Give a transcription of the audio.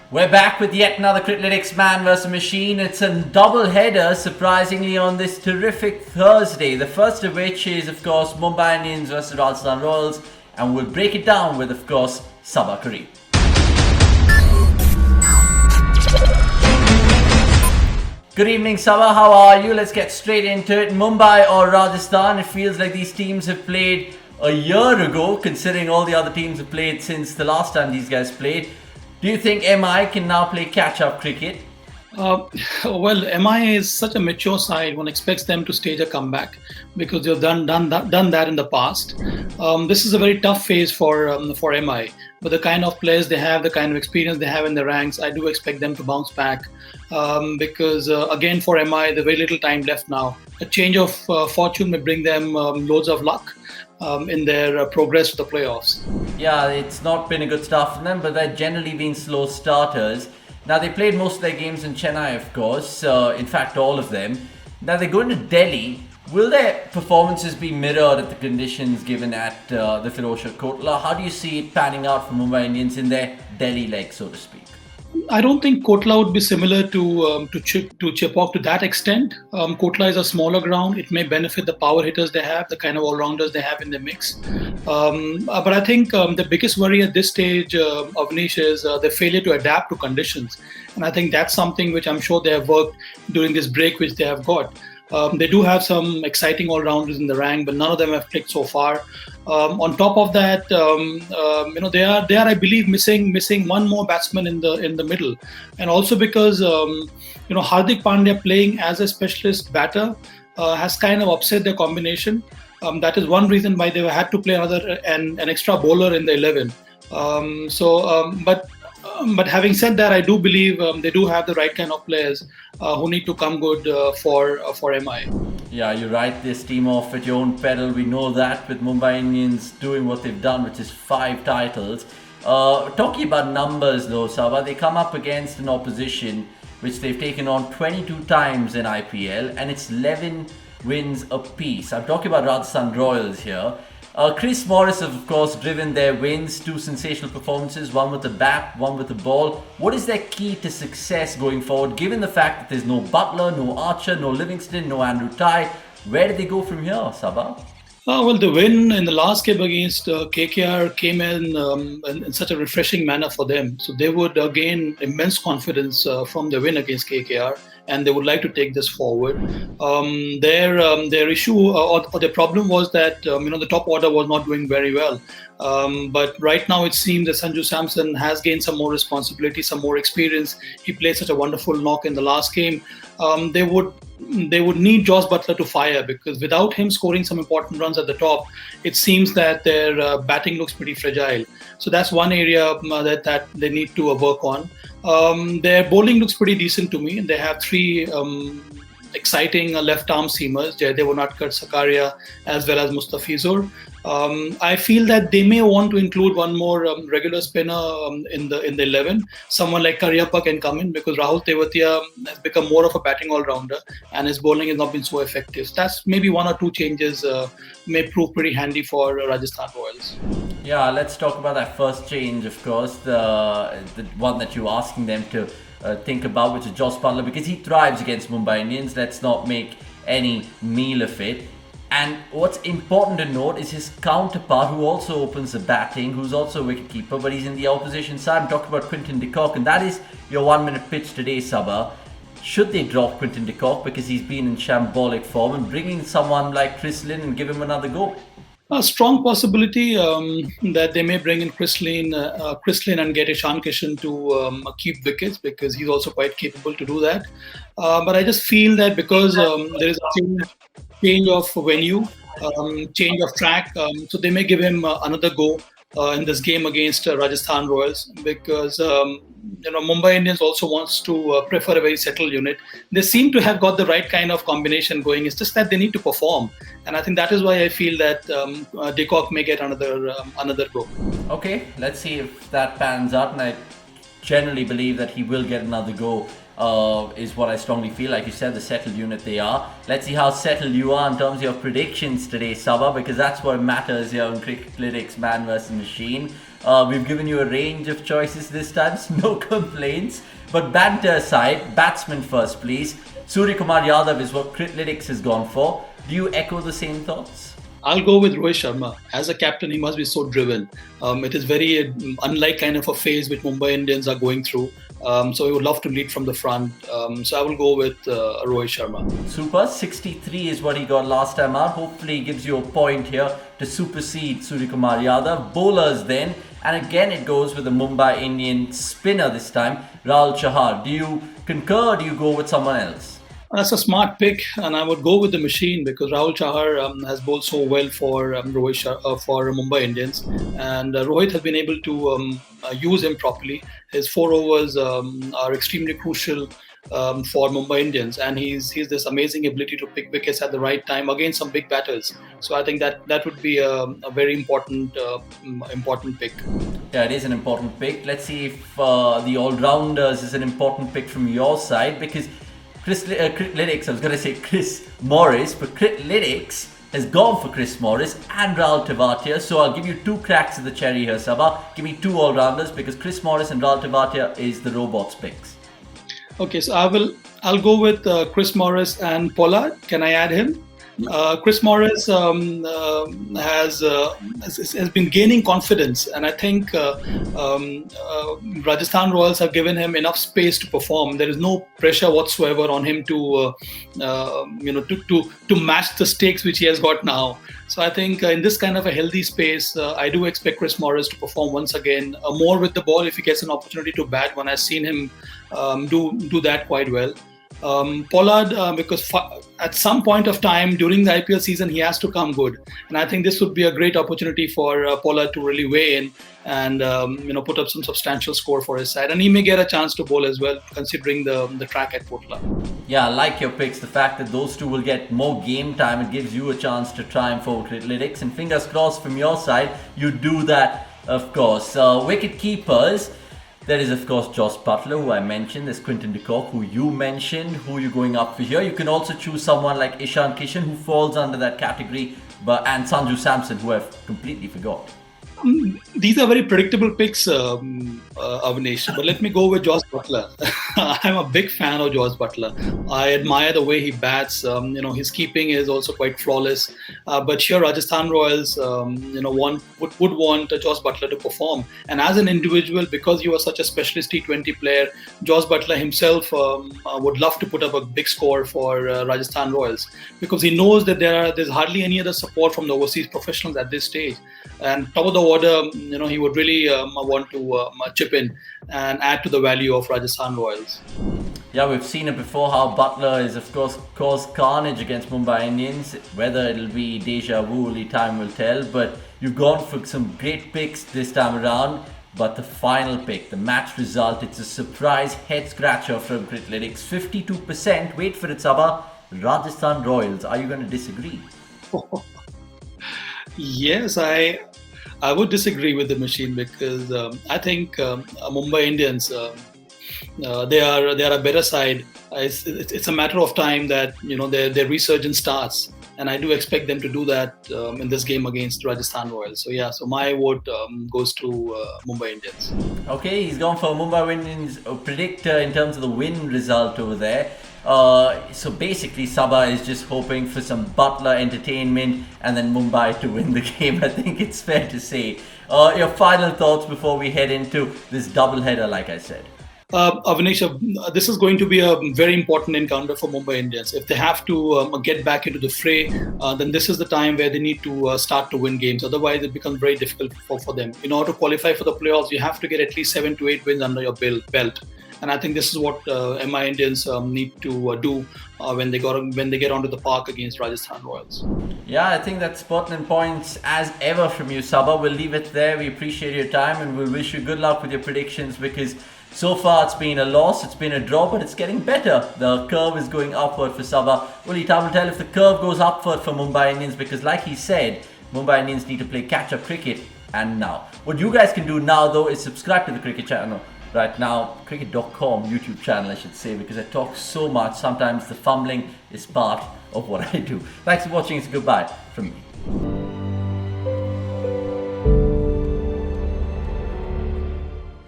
We're back with yet another Criclytics Man versus Machine. It's a double header, surprisingly, on this terrific Thursday. The first of which is, of course, Mumbai Indians versus Rajasthan Royals. And we'll break it down with, of course, Saba Karim. Good evening, Saba. How are you? Let's get straight into it. Mumbai or Rajasthan? It feels like these teams have played a year ago, considering all the other teams have played since the last time these guys played. Do you think MI can now play catch-up cricket? Well, MI is such a mature side. One expects them to stage a comeback because they've done that in the past. This is a very tough phase for MI. But the kind of players they have, the kind of experience they have in the ranks, I do expect them to bounce back. Because again, for MI, there's very little time left now. A change of fortune may bring them loads of luck in their progress to the playoffs. Yeah, it's not been a good start for them, but they're generally been slow starters. Now, they played most of their games in Chennai, of course. In fact, all of them. Now, they're going to Delhi. Will their performances be mirrored at the conditions given at the Firozshah Kotla? How do you see it panning out for Mumbai Indians in their Delhi leg, so to speak? I don't think Kotla would be similar to Chepauk to that extent. Kotla is a smaller ground. It may benefit the power hitters they have, the kind of all-rounders they have in the mix. But I think the biggest worry at this stage, Avnish, is the failure to adapt to conditions. And I think that's something which I'm sure they have worked during this break which they have got. They do have some exciting all-rounders in the rank, but none of them have clicked so far. On top of that, they are, I believe, missing one more batsman in the middle, and also because Hardik Pandya playing as a specialist batter has kind of upset their combination. That is one reason why they had to play an extra bowler in the 11. But having said that, I do believe they do have the right kind of players who need to come good for MI. Yeah, you're right. This team off at your own pedal. We know that with Mumbai Indians doing what they've done, which is 5 titles. Talking about numbers though, Saba, they come up against an opposition which they've taken on 22 times in IPL, and it's 11 wins apiece. I'm talking about Rajasthan Royals here. Chris Morris have, of course, driven their wins, 2 sensational performances, one with the bat, one with the ball. What is their key to success going forward, given the fact that there's no Butler, no Archer, no Livingston, no Andrew Tye? Where do they go from here, Saba? Well, the win in the last game against KKR came in such a refreshing manner for them. So they would gain immense confidence from the win against KKR, and they would like to take this forward. Their issue or their problem was that the top order was not doing very well. But right now it seems that Sanju Samson has gained some more responsibility, some more experience. He played such a wonderful knock in the last game. They would need Josh Butler to fire, because without him scoring some important runs at the top, it seems that their batting looks pretty fragile. So that's one area that they need to work on. Their bowling looks pretty decent to me. They have 3 exciting left-arm seamers, Jaydev Unadkat, Sakaria, as well as Mustafizur. I feel that they may want to include one more regular spinner in the 11. Someone like Karyappa can come in, because Rahul Tewatia has become more of a batting all-rounder and his bowling has not been so effective. So that's maybe 1 or 2 changes may prove pretty handy for Rajasthan Royals. Yeah, let's talk about that first change, of course, the one that you're asking them to think about, which is Josh Butler, because he thrives against Mumbai Indians. Let's not make any meal of it. And what's important to note is his counterpart, who also opens the batting, who's also a wicket-keeper, but he's in the opposition side. I'm talking about Quinton de Kock, and that is your 1-minute pitch today, Saba. Should they drop Quinton de Kock because he's been in shambolic form, and bring in someone like Chris Lynn and give him another go? A strong possibility that they may bring in Chris Lynn and get Ishan Kishan to keep wickets, because he's also quite capable to do that. But I just feel that because there is a change of venue, change of track, so they may give him another go in this game against Rajasthan Royals, because Mumbai Indians also wants to prefer a very settled unit. They seem to have got the right kind of combination going. It's just that they need to perform, and I think that is why I feel that de Kock may get another go. Okay, let's see if that pans out, and I generally believe that he will get another go. Is what I strongly feel. Like you said, the settled unit they are. Let's see how settled you are in terms of your predictions today, Saba, because that's what matters here on Criclytics Man versus Machine. We've given you a range of choices this time, so no complaints. But banter aside, batsman first, please. Suryakumar Yadav is what Criclytics has gone for. Do you echo the same thoughts? I'll go with Rohit Sharma. As a captain, he must be so driven. It is very unlike kind of a phase which Mumbai Indians are going through. So he would love to lead from the front. So I will go with Rohit Sharma. Super. 63 is what he got last time out. Hopefully he gives you a point here to supersede Suryakumar Yadav. Bowlers then. And again it goes with the Mumbai Indian spinner this time, Rahul Chahar. Do you concur or do you go with someone else? That's a smart pick, and I would go with the machine because Rahul Chahar has bowled so well for for Mumbai Indians, and Rohit has been able to use him properly. His 4 overs are extremely crucial for Mumbai Indians, and he's this amazing ability to pick wickets at the right time against some big batters. So I think that would be a very important pick. Yeah, it is an important pick. Let's see if the all-rounders is an important pick from your side, because Criclytics, I was going to say Chris Morris, but Criclytics has gone for Chris Morris and Rahul Tewatia. So I'll give you 2 cracks at the cherry here, Saba. Give me 2 all-rounders because Chris Morris and Rahul Tewatia is the robots picks. Okay, so I'll go with Chris Morris and Pollard. Can I add him? Chris Morris has been gaining confidence, and I think Rajasthan Royals have given him enough space to perform. There is no pressure whatsoever on him to match the stakes which he has got now. So I think in this kind of a healthy space, I do expect Chris Morris to perform once again, more with the ball if he gets an opportunity to bat. When I've seen him do that quite well. Pollard, because at some point of time during the IPL season he has to come good, and I think this would be a great opportunity for Pollard to really weigh in and put up some substantial score for his side, and he may get a chance to bowl as well considering the track at Portla. Yeah, I like your picks. The fact that those two will get more game time, it gives you a chance to triumph over Criclytics, and fingers crossed from your side you do that, of course. Wicket-keepers. There is, of course, Jos Buttler, who I mentioned. There's Quinton de Kock, who you mentioned, who you're going up for here. You can also choose someone like Ishan Kishan, who falls under that category, and Sanju Samson, who I've completely forgot. These are very predictable picks, Avnish, but let me go with Jos Buttler. I'm a big fan of Jos Buttler. I admire the way he bats. His keeping is also quite flawless. But here, Rajasthan Royals, would want Jos Buttler to perform. And as an individual, because you are such a specialist T20 player, Jos Buttler himself would love to put up a big score for Rajasthan Royals, because he knows that there's hardly any other support from the overseas professionals at this stage. And top of the order, he would really want to chip in and add to the value of Rajasthan Royals. Yeah, we've seen it before how Buttler is, of course, caused carnage against Mumbai Indians. Whether it'll be deja vu, only time will tell. But you've gone for some great picks this time around. But the final pick, the match result, it's a surprise head scratcher from Criclytics. 52%. Wait for it, Saba. Rajasthan Royals. Are you going to disagree? Yes, I would disagree with the machine, because I think Mumbai Indians, they are a better side. It's a matter of time that their resurgence starts, and I do expect them to do that in this game against Rajasthan Royals. So my vote goes to Mumbai Indians. Okay, he's gone for Mumbai Indians predictor in terms of the win result over there. So basically Saba is just hoping for some Buttler entertainment and then Mumbai to win the game. I think it's fair to say. Your final thoughts before we head into this doubleheader, like I said. Avnish, this is going to be a very important encounter for Mumbai Indians. If they have to get back into the fray, then this is the time where they need to start to win games. Otherwise, it becomes very difficult for them. In order to qualify for the playoffs, you have to get at least 7 to 8 wins under your belt. And I think this is what MI Indians need to do when they get onto the park against Rajasthan Royals. Yeah, I think that's pertinent points as ever from you, Saba. We'll leave it there. We appreciate your time and we'll wish you good luck with your predictions, because so far it's been a loss, it's been a draw, but it's getting better. The curve is going upward for Saba. Only time will tell if the curve goes upward for Mumbai Indians, because like he said, Mumbai Indians need to play catch-up cricket, and now. What you guys can do now though is subscribe to the cricket channel. Right now, cricket.com YouTube channel I should say, because I talk so much, sometimes the fumbling is part of what I do. Thanks for watching, it's goodbye from me.